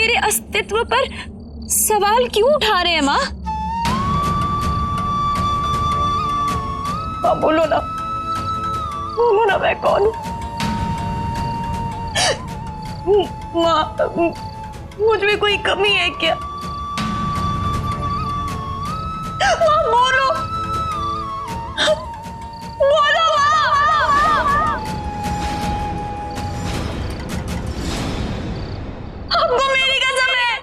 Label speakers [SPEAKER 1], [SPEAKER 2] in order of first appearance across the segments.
[SPEAKER 1] मेरे अस्तित्व पर सवाल क्यों उठा रहे हैं माँ?
[SPEAKER 2] हाँ बोलो ना, बोलो ना, मैं कौन हूँ? माँ, मुझ में कोई कमी है क्या? माँ बोलो, बोलो माँ। आपको मेरी कसम है।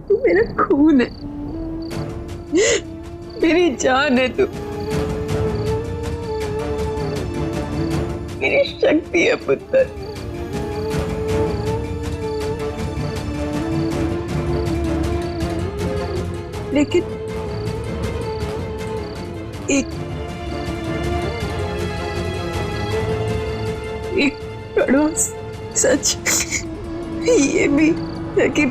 [SPEAKER 2] तू मेरा खून है, मेरी जान है, तू मेरी शक्ति है पुत्र। लेकिन एक कड़वा सच ये भी है कि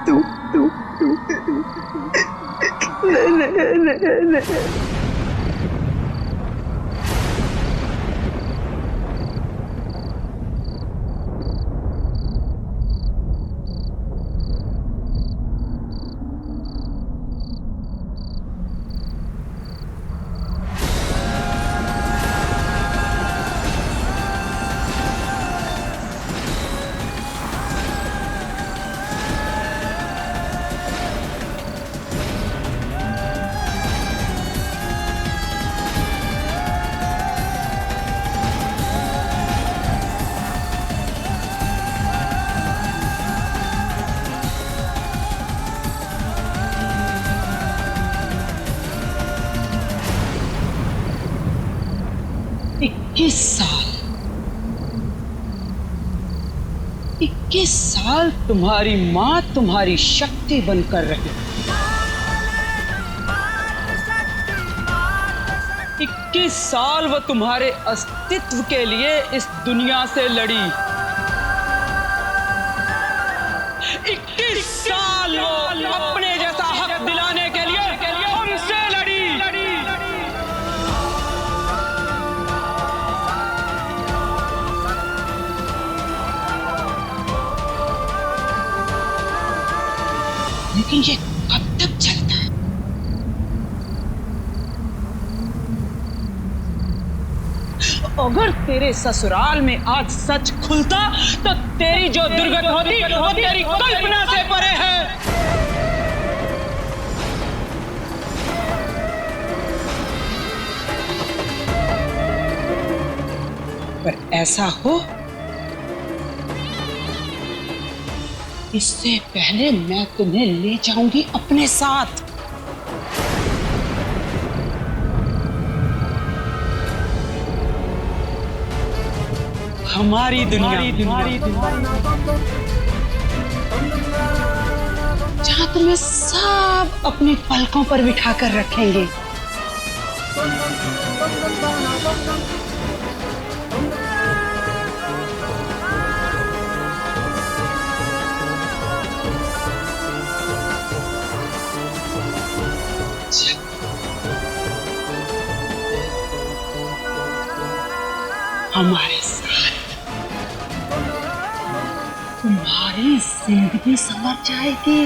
[SPEAKER 2] तू तू तू नहीं।
[SPEAKER 3] इक्कीस साल तुम्हारी माँ तुम्हारी शक्ति बनकर रही। 21 साल वो तुम्हारे अस्तित्व के लिए इस दुनिया से लड़ी। 21 साल वो अपने जैसा हक दिलाने के लिए हमसे लड़ी। लेकिन ये कब तक चलता है? अगर तेरे ससुराल में आज सच खुलता तो तेरी जो दुर्गति होती वो तेरी कल्पना से परे है। पर ऐसा हो इससे पहले मैं तुम्हें ले जाऊंगी अपने साथ। हमारी दुनिया जहां तुम्हें सब अपनी पलकों पर बिठा कर रखेंगे। हमारे साथ तुम्हारी जिंदगी संवर जाएगी।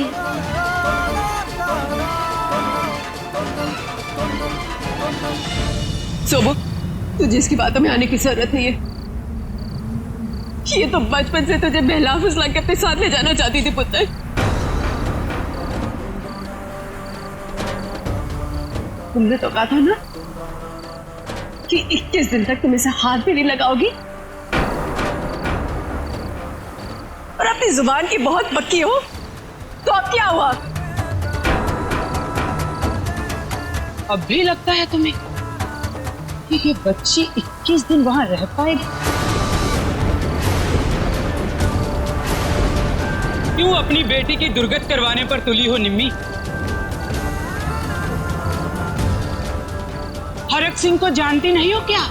[SPEAKER 2] सोबो, तुझे इसकी बातों में आने की जरूरत नहीं है। ये तो बचपन से तुझे बहला फुसला के अपने साथ ले जाना चाहती थी पुत्र। तुमने तो कहा था ना कि 21 दिन तक तुम इसे हाथ भी नहीं लगाओगी, और अपनी जुबान की बहुत पक्की हो। तो अब क्या हुआ?
[SPEAKER 3] अब भी लगता है तुम्हें कि ये बच्ची 21 दिन वहां रह पाएगी? क्यों अपनी बेटी की दुर्गत करवाने पर तुली हो निम्मी? भरत सिंह को जानती नहीं हो क्या?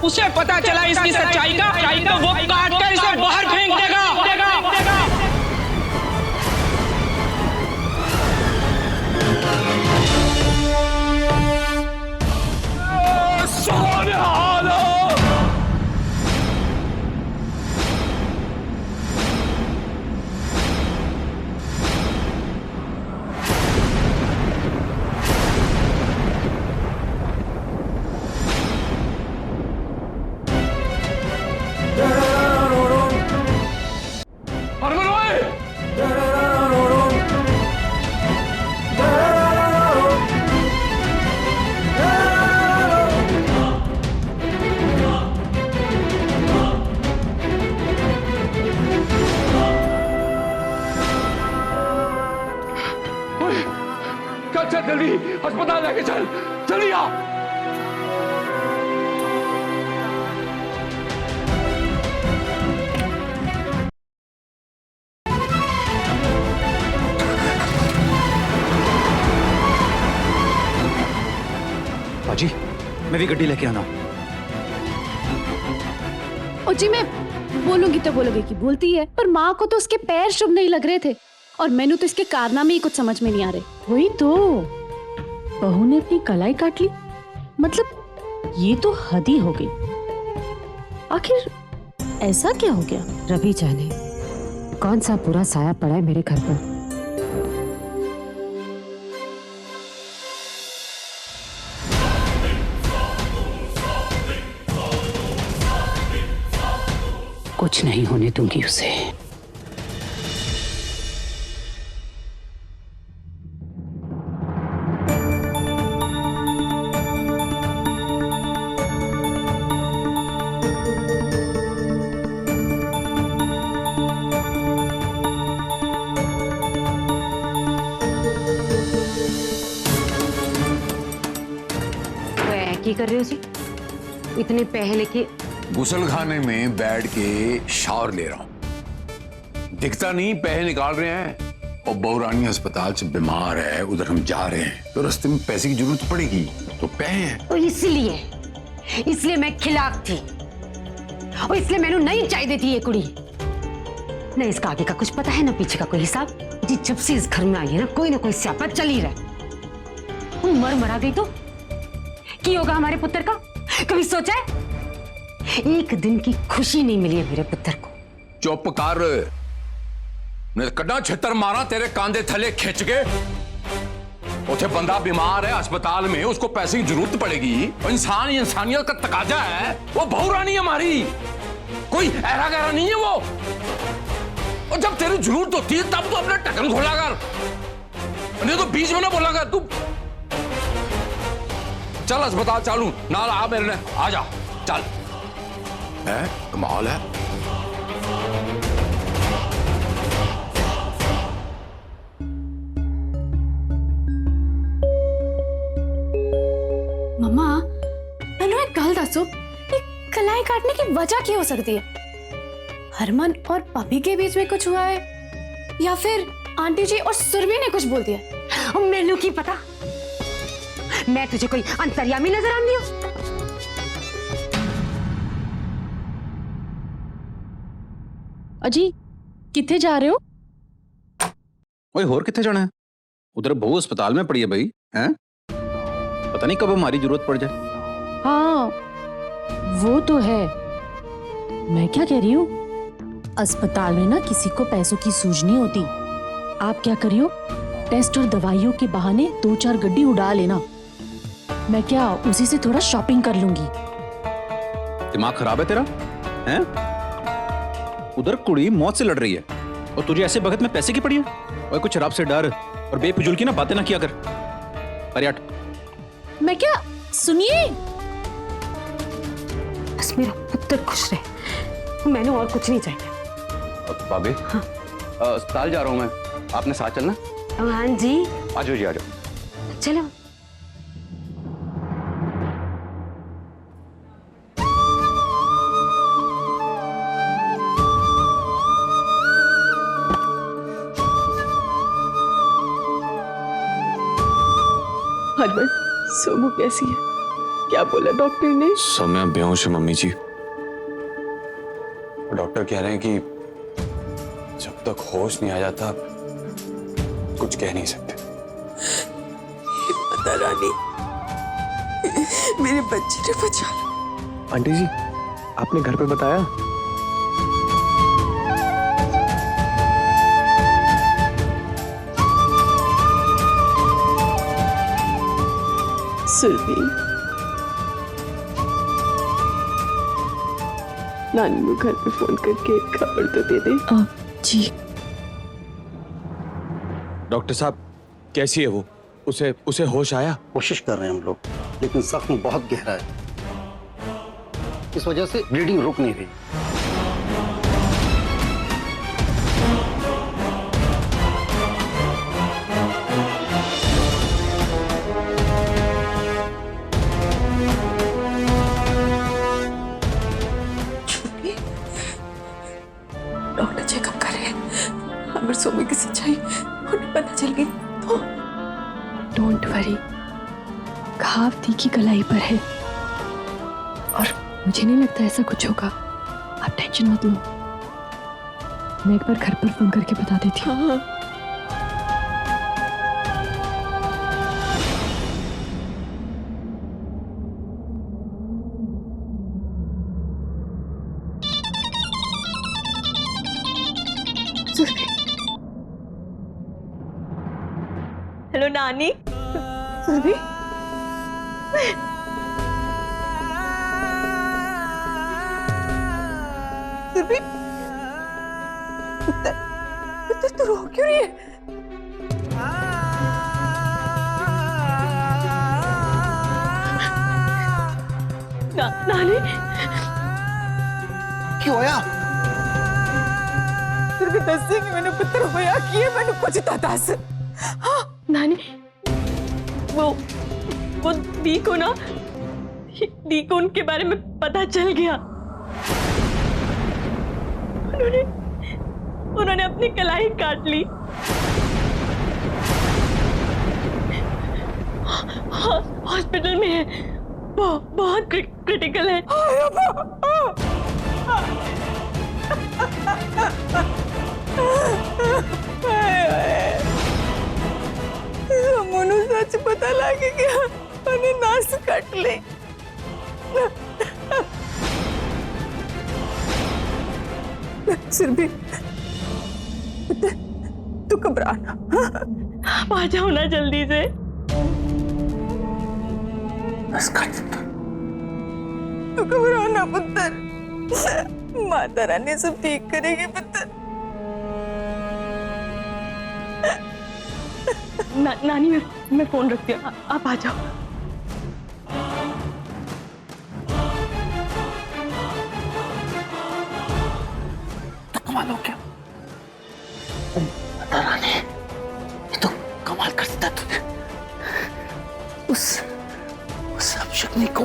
[SPEAKER 3] उसे पता चला इसकी सच्चाई का तो वो काट कर इसे बाहर फेंक देगा।
[SPEAKER 4] चल जल्दी अस्पताल लेके चल, जल्दी आ।
[SPEAKER 5] बाजी, मैं भी गड्डी लेके आना।
[SPEAKER 6] ओ जी, मैं बोलूंगी तो बोलोगे कि बोलती है, पर माँ को तो उसके पैर शुभ नहीं लग रहे थे और मैंने तो इसके कारनामे ही कुछ समझ में नहीं आ रहे।
[SPEAKER 7] वही तो, बहू ने अपनी कलाई काट ली, मतलब ये तो हद ही हो गई। आखिर ऐसा क्या हो गया?
[SPEAKER 8] रवि जाने कौन सा बुरा साया पड़ा है मेरे घर पर। कुछ नहीं होने दूंगी उसे। की कर रहे हो जी? इतने पहले के
[SPEAKER 4] गुसलखाने में बैठ के शावर ले रहा हूं। दिखता नहीं पैसे निकाल रहे हैं और बहू रानी अस्पताल से बीमार है, उधर हम जा रहे हैं तो रास्ते में पैसे की जरूरत पड़ेगी तो पैसे हैं।
[SPEAKER 8] तो इसलिए मैं खिलाफ थी और इसलिए मैंने नहीं चाहिए देती ये कुड़ी। न इसका आगे का कुछ पता है ना पीछे का कोई हिसाब। जी जब से इस घर में आई है ना कोई स्यापा चल ही रहा। मरा गई तो की होगा हमारे पुत्र का? कभी सोचा है? एक दिन की खुशी नहीं मिली है मेरे पुत्र को।
[SPEAKER 4] चुप कर, मैं कड़ा छितर मारा तेरे कांधे थले खिंच के। उसे बंदा बीमार है अस्पताल में, उसको पैसे की जरूरत पड़ेगी। इंसानियत का तकाजा है। वो बहू रानी हमारी, कोई ऐरा गहरा नहीं है वो। और जब तेरी जरूरत होती है तब तो अपना टकन खोला कर, नहीं तो बीच में ना बोला कर तू। चल अस्पताल चालू नाल आ मेरे ने, आ जा चल। है कमाल है।
[SPEAKER 6] मम्मा मैंने एक गल दसो, कलाई काटने की वजह क्या हो सकती है? हरमन और पपी के बीच में कुछ हुआ है या फिर आंटी जी और सुरभि ने कुछ बोल दिया?
[SPEAKER 8] मैनू की पता, मैं तुझे कोई अंतर्यामी नजर आंदी हूं?
[SPEAKER 7] अजी किथे जा रहे हो?
[SPEAKER 5] ओए होर किथे जाना है? उधर बहू अस्पताल में पड़ी है भाई, हैं? पता नहीं कब हमारी जरूरत पड़ जाए।
[SPEAKER 7] हाँ वो तो है। मैं क्या कह रही हूँ, अस्पताल में ना किसी को पैसों की सूझ नहीं होती। आप क्या करियो, टेस्ट और दवाइयों के बहाने 2-4 गड्डी उड़ा लेना। मैं क्या उसी से थोड़ा शॉपिंग कर लूंगी।
[SPEAKER 5] दिमाग खराब है तेरा, हैं? उधर कुड़ी मौत से लड़ रही है और तुझे ऐसे वक्त में पैसे की पड़ी है? और कुछ शराब से डर और बेफिजूल की ना बातें ना किया कर। अरे हट। मैं क्या, सुनिए,
[SPEAKER 8] बस मेरा पुत्र खुश रहे, मैंने और कुछ नहीं चाहिए।
[SPEAKER 5] भाभी, हाँ? अस्पताल जा रहा हूँ मैं, आपने साथ चलना?
[SPEAKER 8] हाँ जी,
[SPEAKER 5] आ जाओ जी, आ जाओ।
[SPEAKER 8] चलो।
[SPEAKER 2] हरमन सोमू कैसी है? क्या बोला डॉक्टर ने?
[SPEAKER 9] सौम्या बेहोश है मम्मी जी। डॉक्टर कह रहे हैं कि जब तक होश नहीं आ जाता कुछ कह नहीं सकते।
[SPEAKER 2] पता रानी, मेरे बच्चे ने बचा लो।
[SPEAKER 10] आंटी जी, आपने घर पे बताया?
[SPEAKER 2] सुरभि, नानी को घर पे फोन करके खबर तो दे दे।
[SPEAKER 7] जी
[SPEAKER 9] डॉक्टर साहब, कैसी है वो? उसे होश आया?
[SPEAKER 11] कोशिश कर रहे हैं हम लोग, लेकिन जख्म बहुत गहरा है, इस वजह से ब्लीडिंग रुक नहीं रही।
[SPEAKER 2] डॉक्टर चेकअप कर रहे हैं, अगर सोमू की सच्चाई उन्हें पता चल गई तो।
[SPEAKER 6] डोंट वरी, घाव दी की कलाई पर है और मुझे नहीं लगता ऐसा कुछ होगा। आप टेंशन मत लो, मैं एक बार घर पर फोन करके बता देती हूँ।
[SPEAKER 2] हाँ,
[SPEAKER 1] हेलो नानी।
[SPEAKER 2] सुरभि, सुरभि, तू रो क्यों रही है? नानी,
[SPEAKER 11] क्यों होया?
[SPEAKER 2] सुरभि दस्सी कि मैंने पुत्र होया किए, मैंने कुछ दस। हाँ
[SPEAKER 1] नानी, वो दी को ना, दी को उनके बारे में पता चल गया। उन्होंने अपनी कलाई काट ली। हॉस्पिटल में है, बहुत क्रिटिकल है।
[SPEAKER 2] मनु सच पता लगे क्या? उन्हें नास काट ले। सुरभि, तू घबराना।
[SPEAKER 1] आप आ जाओ ना जल्दी से।
[SPEAKER 2] तू घबराना पुत्र, माता रानी सब ठीक करेगी पुत्र।
[SPEAKER 1] नानी, मैं फोन रखती हूँ, आप आ जाओ।
[SPEAKER 11] तो कमाल हो क्या? माता रानी, ये तो कमाल कर दिया तूने। उस अपशक्ति को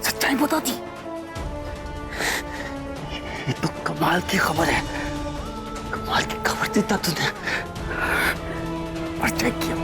[SPEAKER 11] सच्चाई बता दी। ये तो कमाल की खबर है, कमाल की खबर देता तूने। और क्या किया?